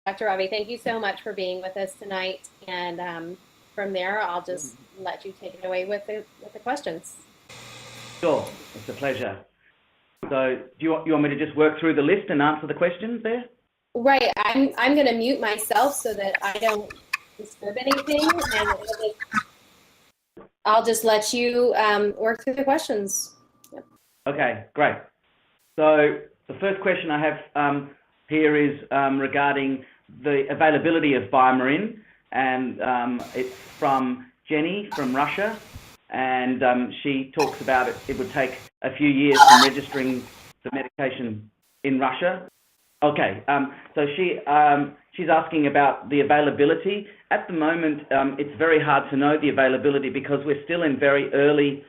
Dr. Ravi, thank you so much for being with us tonight. And from there, I'll just let you take it away with the questions. Sure, it's a pleasure. So do you want me to just work through the list and answer the questions there? Right. I'm going to mute myself so that I don't disturb anything. And I'll just let you work through the questions. Yep. Okay, great. So the first question I have here is regarding the availability of Biomarin, and it's from Jenny from Russia, and she talks about it would take a few years from registering the medication in Russia. Okay, so she's asking about the availability. At the moment, it's very hard to know the availability because we're still in very early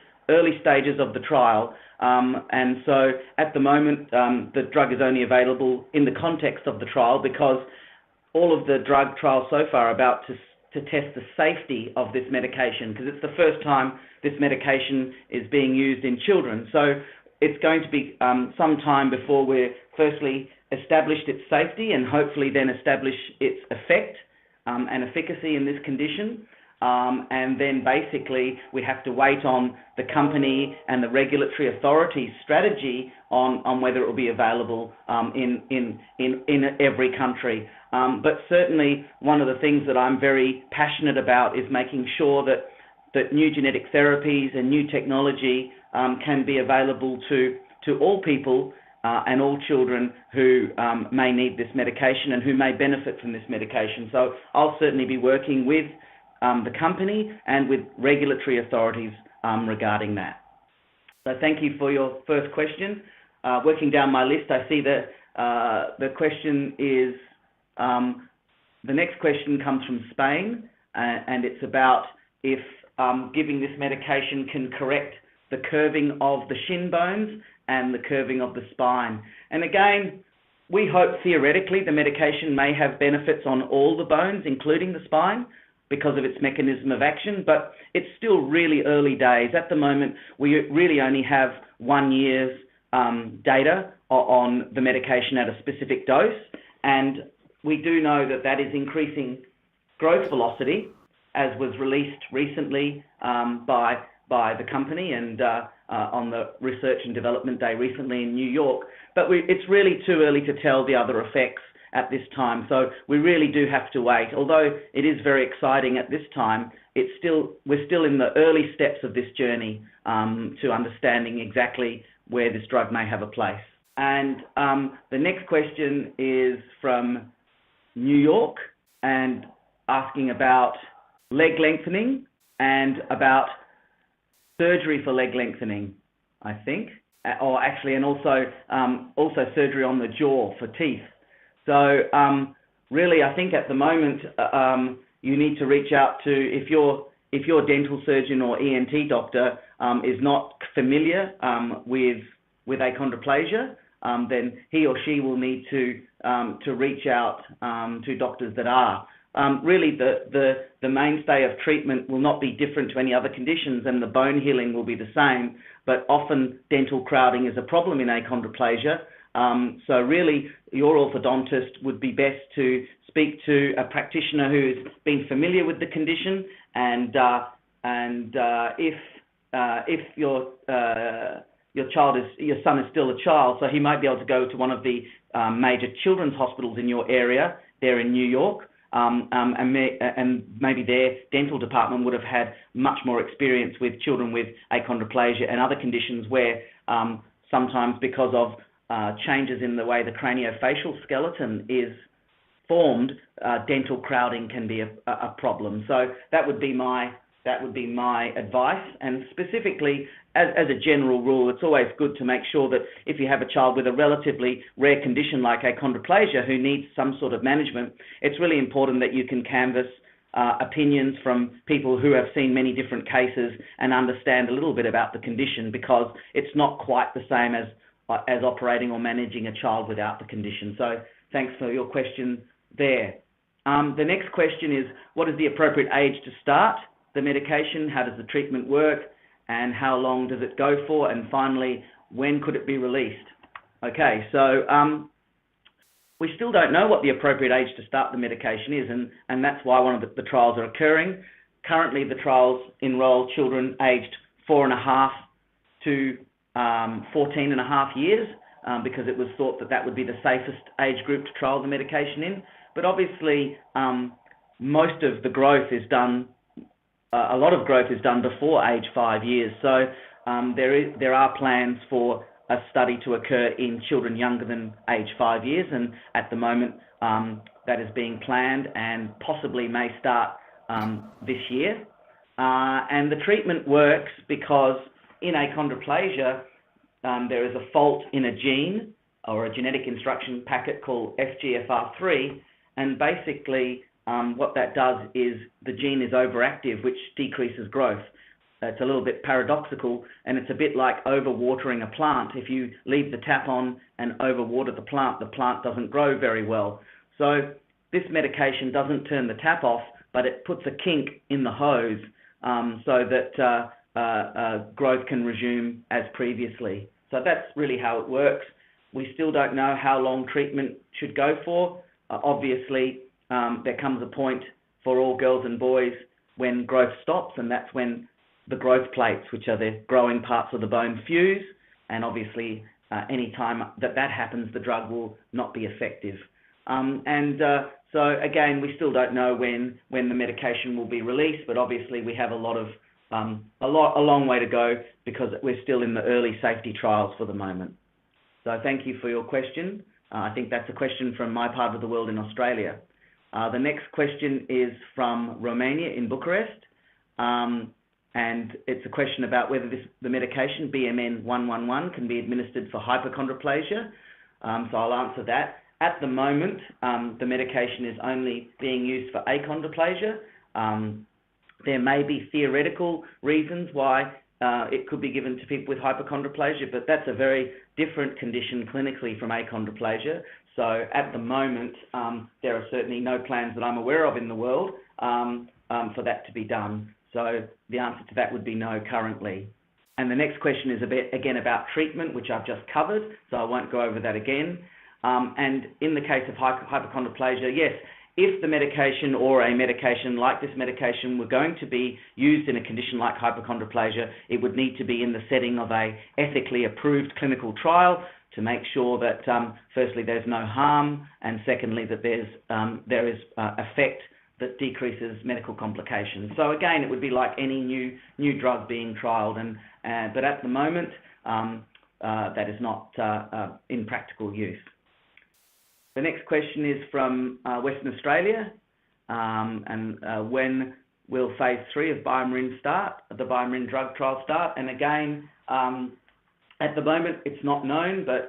stages of the trial. And so at the moment, the drug is only available in the context of the trial because all of the drug trials so far are about to test the safety of this medication, because it's the first time this medication is being used in children. So it's going to be some time before we're firstly established its safety and hopefully then establish its effect and efficacy in this condition. And then basically we have to wait on the company and the regulatory authorities' strategy on whether it will be available in every country. But certainly one of the things that I'm very passionate about is making sure that new genetic therapies and new technology can be available to all people and all children who may need this medication and who may benefit from this medication. So I'll certainly be working with the company and with regulatory authorities regarding that. So thank you for your first question. Working down my list, I see that the question is, the next question comes from Spain, and it's about if giving this medication can correct the curving of the shin bones and the curving of the spine. And again, we hope theoretically the medication may have benefits on all the bones, including the spine, because of its mechanism of action, but it's still really early days. At the moment, we really only have 1 year's data on the medication at a specific dose, and we do know that that is increasing growth velocity, as was released recently by the company and on the Research and Development Day recently in New York. But it's really too early to tell the other effects at this time, so we really do have to wait. Although it is very exciting at this time, we're still in the early steps of this journey to understanding exactly where this drug may have a place. And the next question is from New York and asking about leg lengthening and about surgery for leg lengthening, I think, or actually, and also surgery on the jaw for teeth. So really, I think at the moment you need to reach out to, if your dental surgeon or ENT doctor is not familiar with achondroplasia, then he or she will need to reach out to doctors that are. Really, the mainstay of treatment will not be different to any other conditions, and the bone healing will be the same, but often dental crowding is a problem in achondroplasia. So really, your orthodontist would be best to speak to a practitioner who's been familiar with the condition, and if your son is still a child, so he might be able to go to one of the major children's hospitals in your area there in New York, and maybe their dental department would have had much more experience with children with achondroplasia and other conditions where sometimes because of changes in the way the craniofacial skeleton is formed, dental crowding can be a problem. So that would be my advice. And specifically, as a general rule, it's always good to make sure that if you have a child with a relatively rare condition like achondroplasia who needs some sort of management, it's really important that you can canvass opinions from people who have seen many different cases and understand a little bit about the condition, because it's not quite the same as operating or managing a child without the condition. So thanks for your question there. The next question is, what is the appropriate age to start the medication? How does the treatment work? And how long does it go for? And finally, when could it be released? Okay, so we still don't know what the appropriate age to start the medication is, and that's why one of the trials are occurring. Currently, the trials enroll children aged 4.5 to 14.5 years, because it was thought that that would be the safest age group to trial the medication in. But obviously, most of the growth is done, a lot of growth is done before age 5 years. So there are plans for a study to occur in children younger than age 5 years, and at the moment that is being planned and possibly may start this year. And the treatment works because in achondroplasia, there is a fault in a gene or a genetic instruction packet called FGFR3, and basically what that does is the gene is overactive, which decreases growth. It's a little bit paradoxical, and it's a bit like overwatering a plant. If you leave the tap on and overwater the plant doesn't grow very well. So this medication doesn't turn the tap off, but it puts a kink in the hose so that growth can resume as previously. So that's really how it works. We still don't know how long treatment should go for. Obviously, there comes a point for all girls and boys when growth stops, and that's when the growth plates, which are the growing parts of the bone, fuse, and obviously any time that happens, the drug will not be effective. So again, we still don't know when the medication will be released, but obviously we have a long way to go because we're still in the early safety trials for the moment. So thank you for your question. I think that's a question from my part of the world in Australia. The next question is from Romania in Bucharest. And it's a question about whether the medication BMN-111 can be administered for hypochondroplasia. So I'll answer that. At the moment, the medication is only being used for achondroplasia. There may be theoretical reasons why it could be given to people with hypochondroplasia, but that's a very different condition clinically from achondroplasia. So at the moment, there are certainly no plans that I'm aware of in the world for that to be done. So the answer to that would be no currently. And the next question is again about treatment, which I've just covered, so I won't go over that again. And in the case of hypochondroplasia, yes, if the medication or a medication like this medication were going to be used in a condition like hypochondroplasia, it would need to be in the setting of a ethically approved clinical trial to make sure that firstly there's no harm, and secondly that there is effect that decreases medical complications. So again, it would be like any new drug being trialled, but at the moment that is not in practical use. The next question is from Western Australia, and when will phase 3 of Biomarin start, the Biomarin drug trial start? And again, at the moment it's not known, but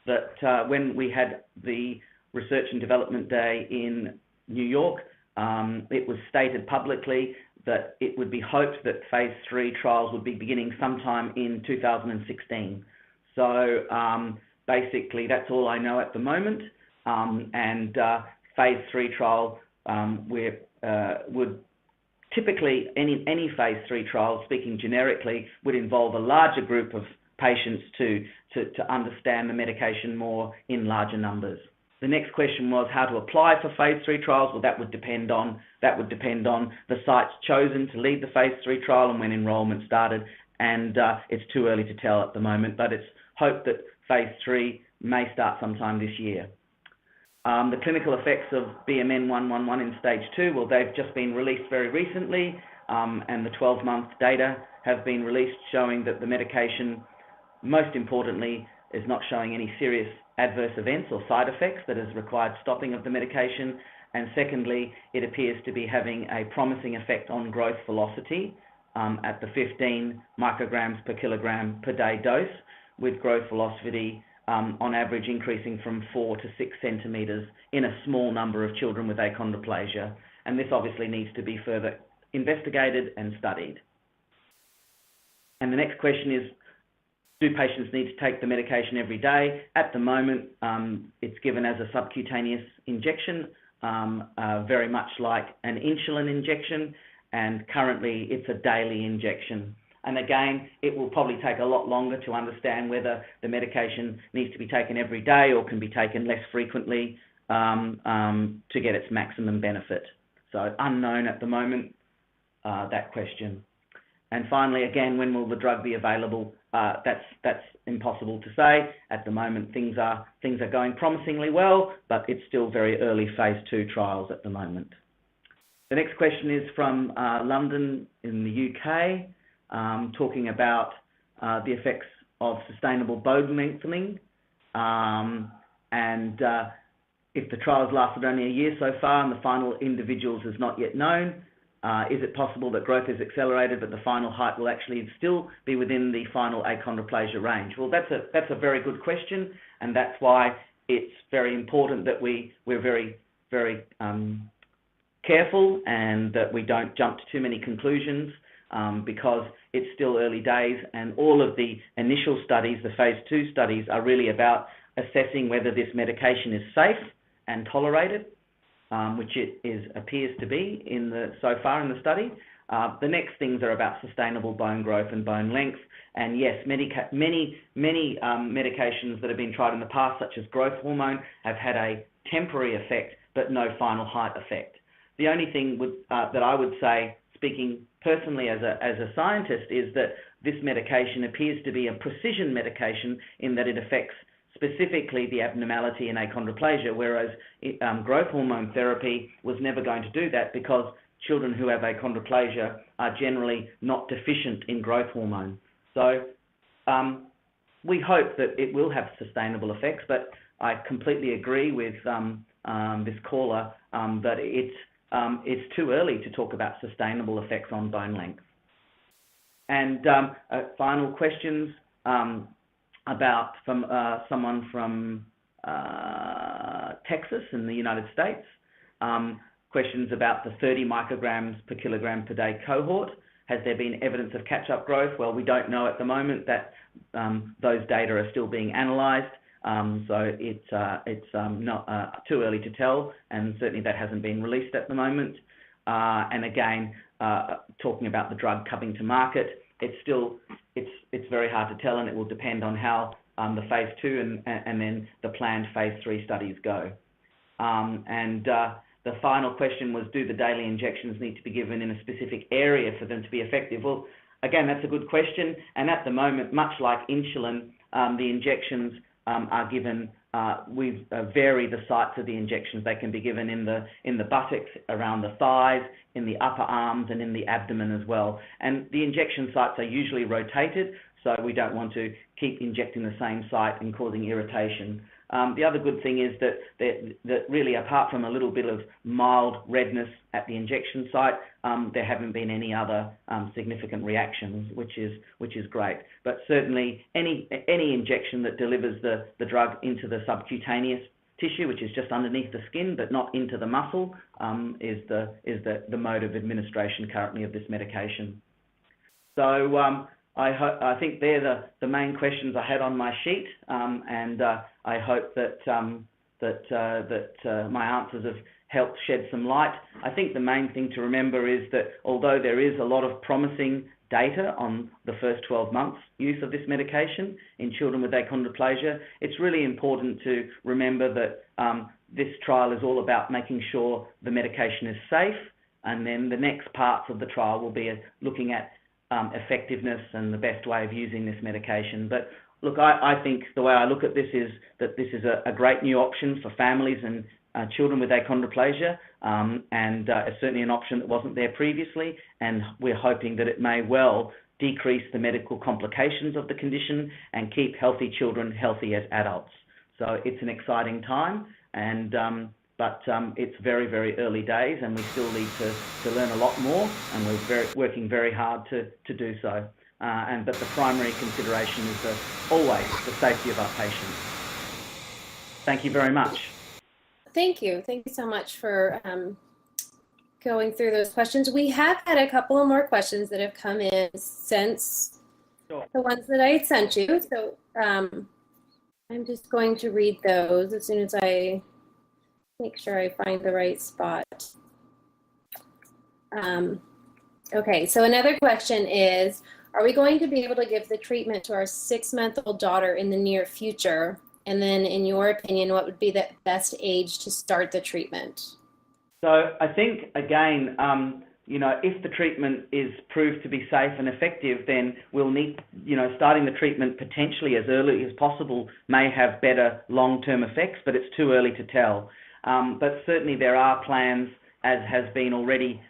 that when we had the Research and Development Day in New York, it was stated publicly that it would be hoped that phase 3 trials would be beginning sometime in 2016. So basically that's all I know at the moment. And phase 3 trial would typically, any phase 3 trial, speaking generically, would involve a larger group of patients to understand the medication more in larger numbers. The next question was how to apply for phase 3 trials. Well, that would depend on the sites chosen to lead the phase 3 trial and when enrolment started, and it's too early to tell at the moment, but it's hoped that phase 3 may start sometime this year. The clinical effects of BMN-111 in stage 2, well, they've just been released very recently, and the 12-month data have been released showing that the medication, most importantly, is not showing any serious adverse events or side effects that has required stopping of the medication, and secondly, it appears to be having a promising effect on growth velocity at the 15 micrograms per kilogram per day dose, with growth velocity on average increasing from 4 to 6 centimeters in a small number of children with achondroplasia, and this obviously needs to be further investigated and studied. And the next question is, do patients need to take the medication every day? At the moment, it's given as a subcutaneous injection, very much like an insulin injection, and currently it's a daily injection. And again, it will probably take a lot longer to understand whether the medication needs to be taken every day or can be taken less frequently to get its maximum benefit. So unknown at the moment, that question. And finally, again, when will the drug be available? That's impossible to say. At the moment, things are going promisingly well, but it's still very early phase 2 trials at the moment. The next question is from London in the UK, talking about the effects of sustainable bone lengthening, and if the trials lasted only a year so far and the final individuals is not yet known, is it possible that growth is accelerated but the final height will actually still be within the final achondroplasia range? Well, that's a very good question, and that's why it's very important that we're very careful and that we don't jump to too many conclusions, because it's still early days, and all of the initial studies, the phase 2 studies, are really about assessing whether this medication is safe and tolerated, which it appears to be so far in the study. The next things are about sustainable bone growth and bone length. And yes, many medications that have been tried in the past, such as growth hormone, have had a temporary effect, but no final height effect. The only thing that I would say, speaking personally as a scientist, is that this medication appears to be a precision medication in that it affects specifically the abnormality in achondroplasia, whereas growth hormone therapy was never going to do that, because children who have achondroplasia are generally not deficient in growth hormone. So we hope that it will have sustainable effects, but I completely agree with this caller that it's too early to talk about sustainable effects on bone length. And final questions about from someone from Texas in the United States. Questions about the 30 micrograms per kilogram per day cohort. Has there been evidence of catch-up growth? Well, we don't know at the moment. That those data are still being analysed, so it's not too early to tell, and certainly that hasn't been released at the moment. And again, talking about the drug coming to market, it's very hard to tell, and it will depend on how the phase 2 and then the planned phase 3 studies go. The final question was, do the daily injections need to be given in a specific area for them to be effective? Well, again, that's a good question. And at the moment, much like insulin, the injections are given, we vary the sites of the injections. They can be given in the buttocks, around the thighs, in the upper arms, and in the abdomen as well. And the injection sites are usually rotated, so we don't want to keep injecting the same site and causing irritation. The other good thing is that really, apart from a little bit of mild redness at the injection site, there haven't been any other significant reactions, which is great. But certainly, any injection that delivers the drug into the subcutaneous tissue, which is just underneath the skin but not into the muscle, is the mode of administration currently of this medication. So I think they're the main questions I had on my sheet, and I hope that my answers have helped shed some light. I think the main thing to remember is that although there is a lot of promising data on the first 12 months use of this medication in children with achondroplasia, it's really important to remember that this trial is all about making sure the medication is safe, and then the next parts of the trial will be looking at effectiveness and the best way of using this medication. But look, I think the way I look at this is that this is a great new option for families and children with achondroplasia, and it's certainly an option that wasn't there previously, and we're hoping that it may well decrease the medical complications of the condition and keep healthy children healthy as adults. So it's an exciting time, and but it's very, very early days, and we still need to learn a lot more, and we're working very hard to do so. But the primary consideration is always the safety of our patients. Thank you very much. Thank you. Thank you so much for going through those questions. We have had a couple of more questions that have come in since the ones that I sent you. So I'm just going to read those as soon as I make sure I find the right spot. Okay, so another question is, Are we going to be able to give the treatment to our 6-month-old daughter in the near future? And then, in your opinion, what would be the best age to start the treatment? So I think, again, if the treatment is proved to be safe and effective, then we'll need, starting the treatment potentially as early as possible may have better long-term effects, but it's too early to tell. But certainly there are plans, as has been already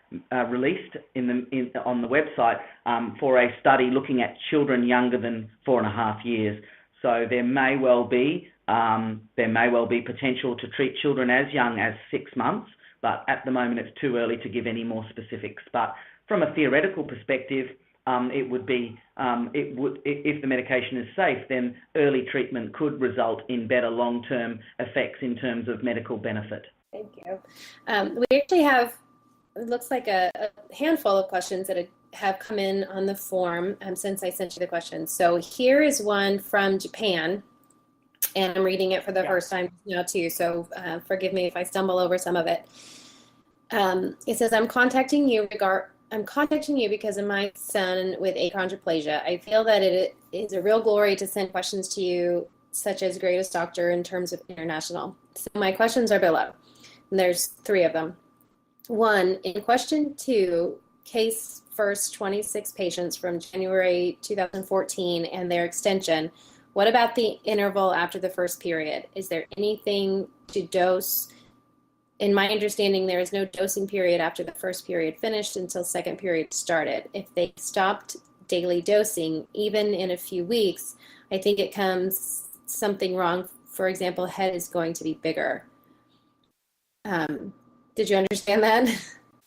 released on the website, for a study looking at children younger than 4.5 years. So there may well be potential to treat children as young as 6 months, but at the moment it's too early to give any more specifics. But from a theoretical perspective, it would be if the medication is safe, then early treatment could result in better long-term effects in terms of medical benefit. Thank you. We actually have, it looks like a handful of questions that have come in on the form since I sent you the questions. So here is one from Japan, and I'm reading it for the first time now too, so forgive me if I stumble over some of it. It says, I'm contacting you because of my son with achondroplasia. I feel that it is a real glory to send questions to you, such as Greatest Doctor in terms of international. So my questions are below, and there's 3 of them. 1, in question 2, case first 26 patients from January 2014 and their extension. What about the interval after the first period? Is there anything to dose? In my understanding, there is no dosing period after the first period finished until second period started. If they stopped daily dosing, even in a few weeks, I think it comes something wrong. For example, head is going to be bigger. Did you understand that?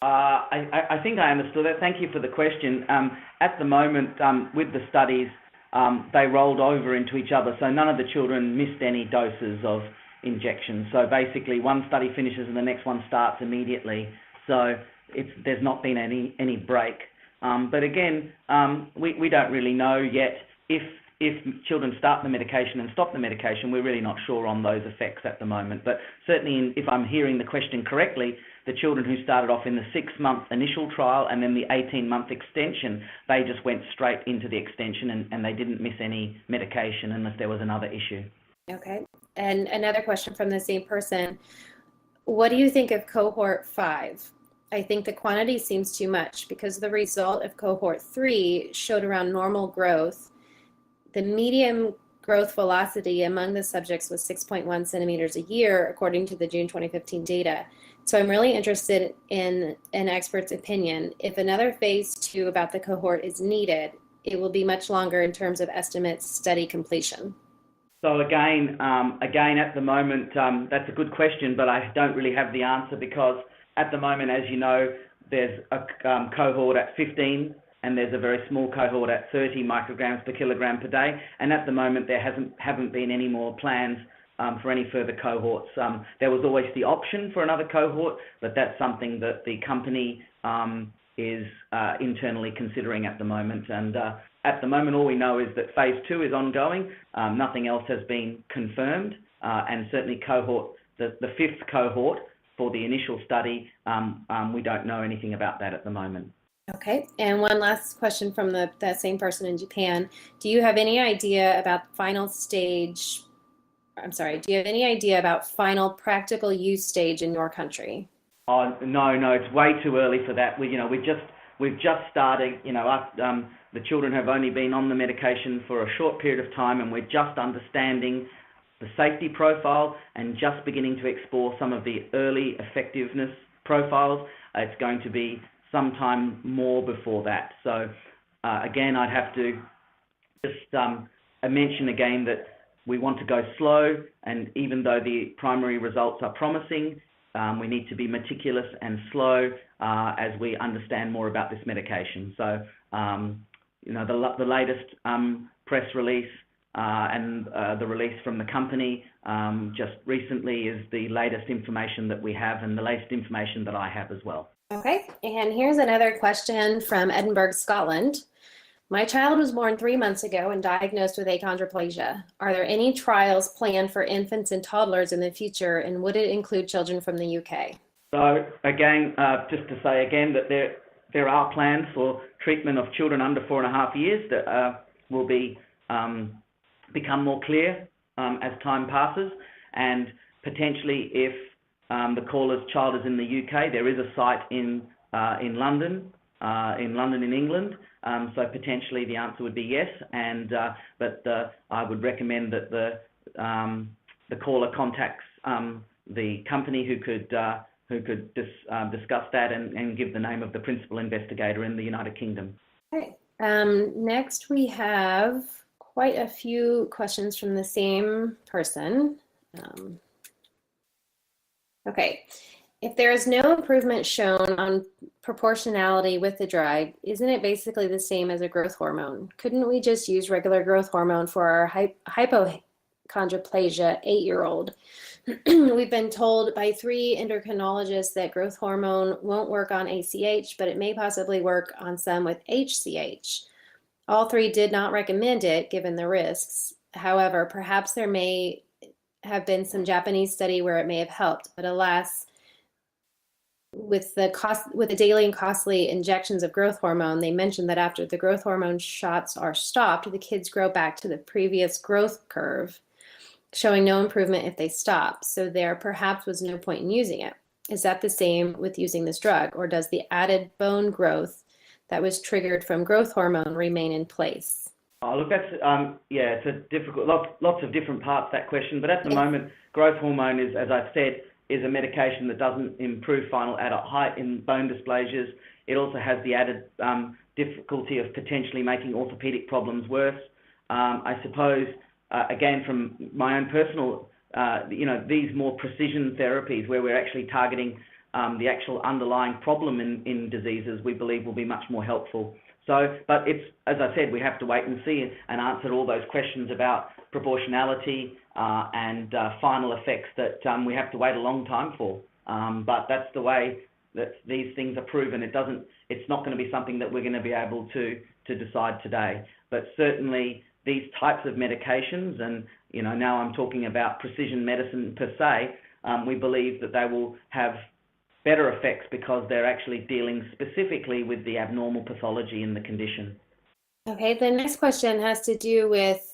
I think I understood that. Thank you for the question. At the moment, with the studies, they rolled over into each other, so none of the children missed any doses of injections. So basically, one study finishes and the next one starts immediately. So there's not been any break. But again, we don't really know yet if children start the medication and stop the medication. We're really not sure on those effects at the moment. But certainly, if I'm hearing the question correctly, the children who started off in the 6-month initial trial and then the 18-month extension, they just went straight into the extension and they didn't miss any medication unless there was another issue. Okay. And another question from the same person. What do you think of cohort 5? I think the quantity seems too much because the result of cohort 3 showed around normal growth. The median growth velocity among the subjects was 6.1 centimeters a year, according to the June 2015 data. So I'm really interested in an expert's opinion. If another phase 2 about the cohort is needed, it will be much longer in terms of estimates study completion. So again, at the moment, that's a good question, but I don't really have the answer because at the moment, as you know, there's a cohort at 15 and there's a very small cohort at 30 micrograms per kilogram per day. And at the moment, there haven't been any more plans for any further cohorts. There was always the option for another cohort, but that's something that the company is internally considering at the moment. And at the moment, all we know is that phase 2 is ongoing. Nothing else has been confirmed. And certainly the 5th cohort for the initial study, we don't know anything about that at the moment. Okay, and one last question from that same person in Japan. Do you have any idea about final practical use stage in your country? Oh, no, it's way too early for that. We've just started, the children have only been on the medication for a short period of time and we're just understanding the safety profile and just beginning to explore some of the early effectiveness profiles. It's going to be some time more before that. So again, I'd have to just mention again that we want to go slow, and even though the primary results are promising, we need to be meticulous and slow as we understand more about this medication. So, the latest press release and the release from the company just recently is the latest information that we have and the latest information that I have as well. Okay, and here's another question from Edinburgh, Scotland. My child was born 3 months ago and diagnosed with achondroplasia. Are there any trials planned for infants and toddlers in the future, and would it include children from the UK? So again, just to say again that there are plans for treatment of children under 4.5 years that will become more clear as time passes, and potentially if the caller's child is in the UK, there is a site in London, in England. So potentially the answer would be yes, but I would recommend that the caller contacts the company who could discuss that and give the name of the principal investigator in the United Kingdom. Okay. Next, we have quite a few questions from the same person. Okay. If there is no improvement shown on proportionality with the drug, isn't it basically the same as a growth hormone? Couldn't we just use regular growth hormone for our Hypochondroplasia 8-year-old? We've been told by 3 endocrinologists that growth hormone won't work on ACH, but it may possibly work on some with HCH. All 3 did not recommend it given the risks. However, perhaps there may have been some Japanese study where it may have helped, but alas, with the daily and costly injections of growth hormone, they mentioned that after the growth hormone shots are stopped, the kids grow back to the previous growth curve, showing no improvement if they stop. So there perhaps was no point in using it. Is that the same with using this drug, or does the added bone growth that was triggered from growth hormone remain in place? Oh, look, that's yeah, it's a difficult, lots of different parts to that question. But at the moment, growth hormone is, as I've said, is a medication that doesn't improve final adult height in bone dysplasias. It also has the added difficulty of potentially making orthopedic problems worse. I suppose, again, from my own personal, these more precision therapies where we're actually targeting the actual underlying problem in diseases, we believe will be much more helpful. So, but it's, as I said, we have to wait and see and answer all those questions about proportionality and final effects that we have to wait a long time for. But that's the way that these things are proven. It's not going to be something that we're going to be able to decide today. But certainly these types of medications, and now I'm talking about precision medicine per se, we believe that they will have better effects because they're actually dealing specifically with the abnormal pathology in the condition. Okay, the next question has to do with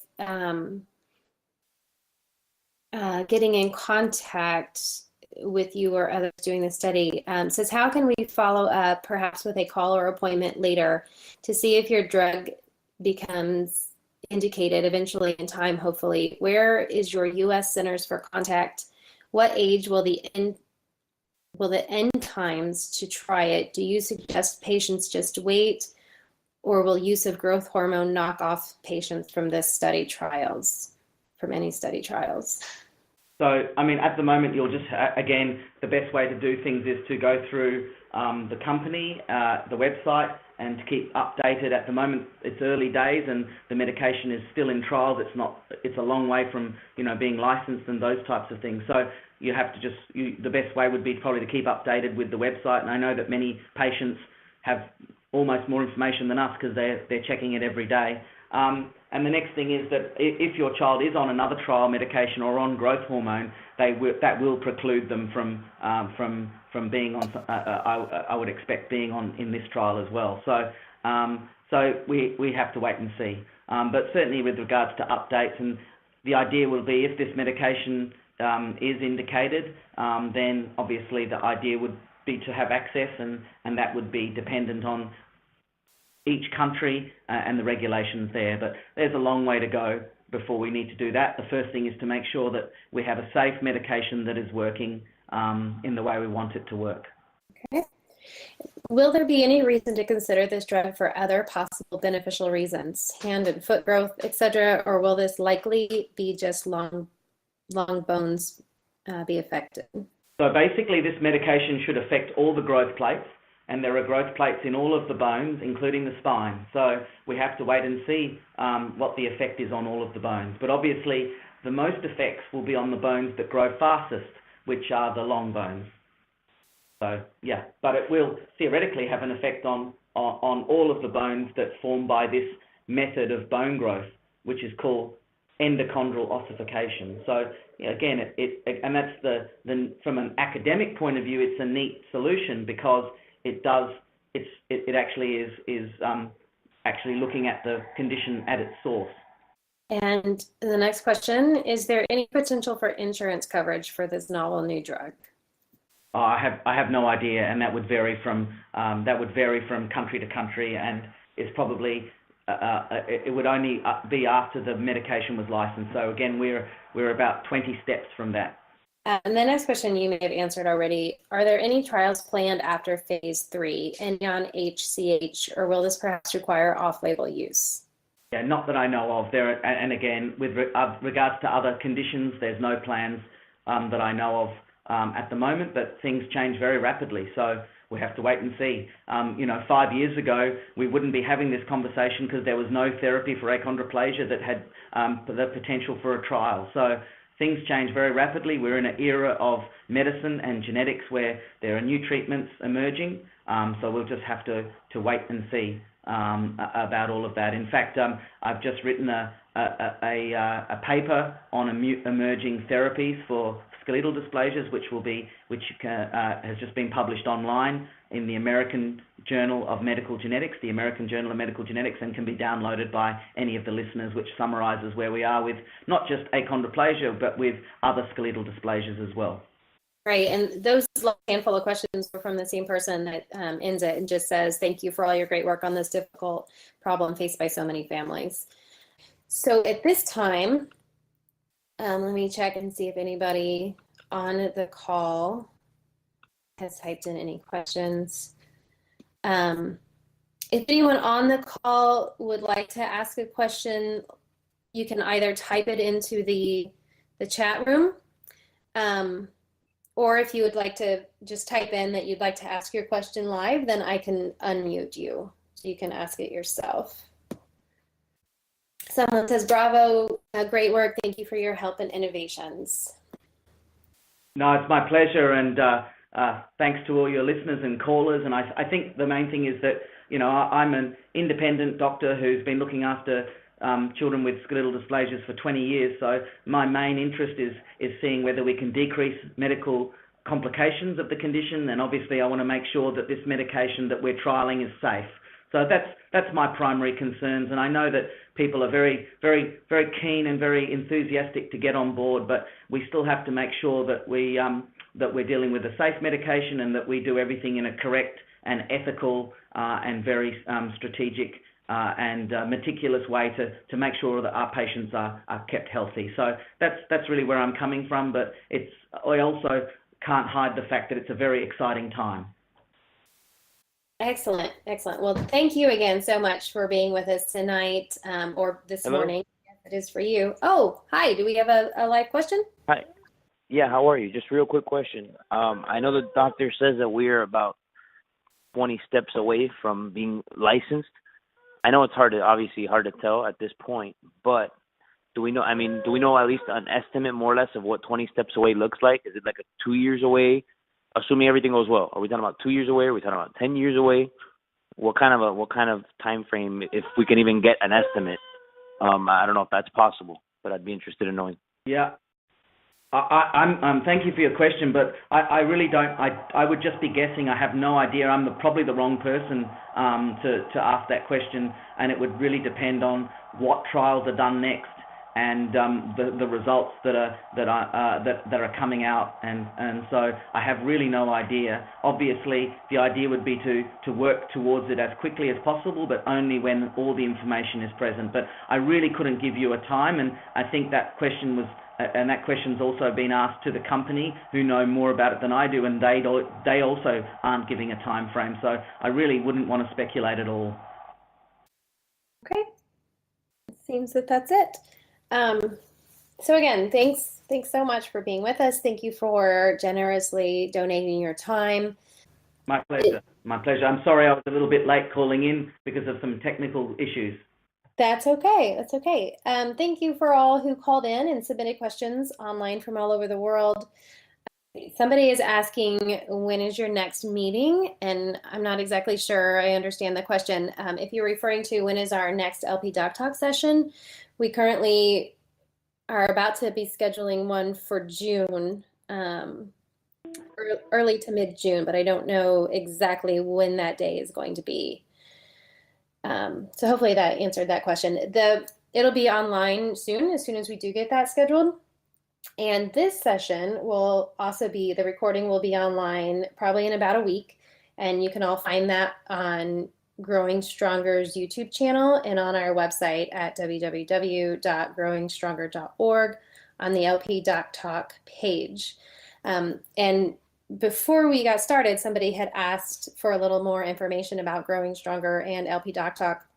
getting in contact with you or others doing the study. Says, how can we follow up, perhaps with a call or appointment later, to see if your drug becomes indicated eventually in time, hopefully? Where is your U.S. Centers for Contact? What age will the end times to try it? Do you suggest patients just wait, or will use of growth hormone knock off patients from any study trials? So, I mean, at the moment, you'll just, again, the best way to do things is to go through the company, the website, and to keep updated. At the moment, it's early days and the medication is still in trials. It's a long way from, being licensed and those types of things. So you have to the best way would be probably to keep updated with the website. And I know that many patients have almost more information than us because they're checking it every day. And the next thing is that if your child is on another trial medication or on growth hormone, that will preclude them from being on. I would expect being on in this trial as well. So we have to wait and see. But certainly with regards to updates, and the idea will be if this medication is indicated, then obviously the idea would be to have access, and that would be dependent on each country and the regulations there. But there's a long way to go before we need to do that. The first thing is to make sure that we have a safe medication that is working in the way we want it to work. Okay. Will there be any reason to consider this drug for other possible beneficial reasons, hand and foot growth, etc., or will this likely be just long bones be affected? So basically this medication should affect all the growth plates, and there are growth plates in all of the bones, including the spine. So we have to wait and see what the effect is on all of the bones. But obviously the most effects will be on the bones that grow fastest, which are the long bones. So yeah, but it will theoretically have an effect on all of the bones that form by this method of bone growth, which is called endochondral ossification. So again, and that's from an academic point of view, it's a neat solution because it does it actually is actually looking at the condition at its source. And the next question, is there any potential for insurance coverage for this novel new drug? Oh, I have no idea, and that would vary from country to country, and is probably it would only be after the medication was licensed. So again, we're about 20 steps from that. And the next question you may have answered already. Are there any trials planned after phase 3, any on HCH, or will this perhaps require off-label use? Yeah, not that I know of. And again, with regards to other conditions, there's no plans that I know of at the moment, but things change very rapidly. So we have to wait and see. 5 years ago, we wouldn't be having this conversation because there was no therapy for achondroplasia that had the potential for a trial. So things change very rapidly. We're in an era of medicine and genetics where there are new treatments emerging. So we'll just have to wait and see about all of that. In fact, I've just written a paper on emerging therapies for skeletal dysplasias, which has just been published online in the American Journal of Medical Genetics, the American Journal of Medical Genetics, and can be downloaded by any of the listeners, which summarizes where we are with not just achondroplasia, but with other skeletal dysplasias as well. Right, and those handful of questions were from the same person that ends it and just says, thank you for all your great work on this difficult problem faced by so many families. So at this time, let me check and see if anybody on the call has typed in any questions. If anyone on the call would like to ask a question, you can either type it into the chat room, or if you would like to just type in that you'd like to ask your question live, then I can unmute you so you can ask it yourself. Someone says, bravo, great work. Thank you for your help and innovations. No, it's my pleasure, and thanks to all your listeners and callers. And I think the main thing is that, I'm an independent doctor who's been looking after children with skeletal dysplasias for 20 years. So my main interest is seeing whether we can decrease medical complications of the condition. And obviously I want to make sure that this medication that we're trialing is safe. So that's my primary concerns. And I know that people are very, very, very keen and very enthusiastic to get on board, but we still have to make sure that we're dealing with a safe medication and that we do everything in a correct and ethical and very strategic and meticulous way to make sure that our patients are kept healthy. So that's really where I'm coming from, but I also can't hide the fact that it's a very exciting time. Excellent, excellent. Well, thank you again so much for being with us tonight or this morning. Yes, it is for you. Oh, hi. Do we have a live question? Hi. Yeah, how are you? Just a real quick question. I know the doctor says that we're about 20 steps away from being licensed. I know it's obviously hard to tell at this point, but do we know at least an estimate more or less of what 20 steps away looks like? Is it like 2 years away, assuming everything goes well? Are we talking about 2 years away? Are we talking about 10 years away? What kind of time frame, if we can even get an estimate? I don't know if that's possible, but I'd be interested in knowing. Yeah. Thank you for your question, but I really don't. I would just be guessing. I have no idea. I'm probably the wrong person to ask that question, and it would really depend on what trials are done next and the results that are coming out, and so I have really no idea. Obviously, the idea would be to work towards it as quickly as possible, but only when all the information is present. But I really couldn't give you a time, and I think that question was. And that question's also been asked to the company, who know more about it than I do, and they also aren't giving a time frame. So I really wouldn't want to speculate at all. Okay, it seems that's it. So again, thanks so much for being with us. Thank you for generously donating your time. My pleasure. My pleasure. I'm sorry I was a little bit late calling in because of some technical issues. That's okay. That's okay. Thank you for all who called in and submitted questions online from all over the world. Somebody is asking, when is your next meeting? And I'm not exactly sure I understand the question. If you're referring to when is our next LP Doc Talk session, we currently are about to be scheduling one for June. early to mid-June, but I don't know exactly when that day is going to be. So hopefully that answered that question. It'll be online soon as we do get that scheduled. And this session will also be, the recording will be online probably in about a week. And you can all find that on Growing Stronger's YouTube channel and on our website at www.growingStronger.org on the LP Doc Talk page. And before we got started, somebody had asked for a little more information about Growing Stronger and LP Doc Talk.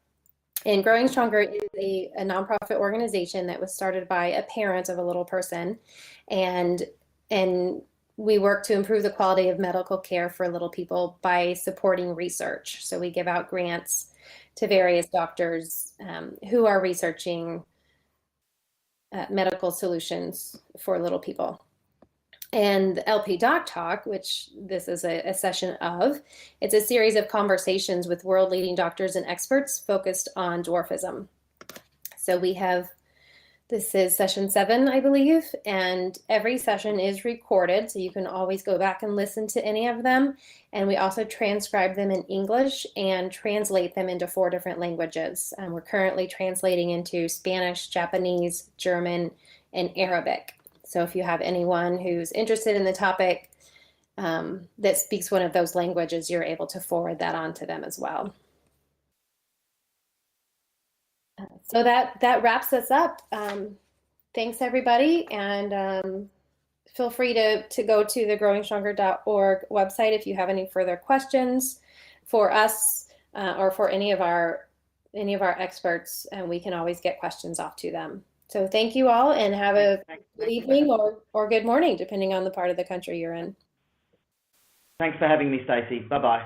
And Growing Stronger is a nonprofit organization that was started by a parent of a little person. And we work to improve the quality of medical care for little people by supporting research. So we give out grants to various doctors who are researching medical solutions for little people. And the LP Doc Talk, which this is a session of, it's a series of conversations with world-leading doctors and experts focused on dwarfism. So this is session 7, I believe, and every session is recorded, so you can always go back and listen to any of them. And we also transcribe them in English and translate them into 4 different languages. We're currently translating into Spanish, Japanese, German, and Arabic. So if you have anyone who's interested in the topic that speaks one of those languages, you're able to forward that on to them as well. So that wraps us up. Thanks, everybody. And feel free to go to the growingStronger.org website if you have any further questions for us or for any of our experts, and we can always get questions off to them. So thank you all, and have a good evening or good morning, depending on the part of the country you're in. Thanks for having me, Stacey. Bye-bye.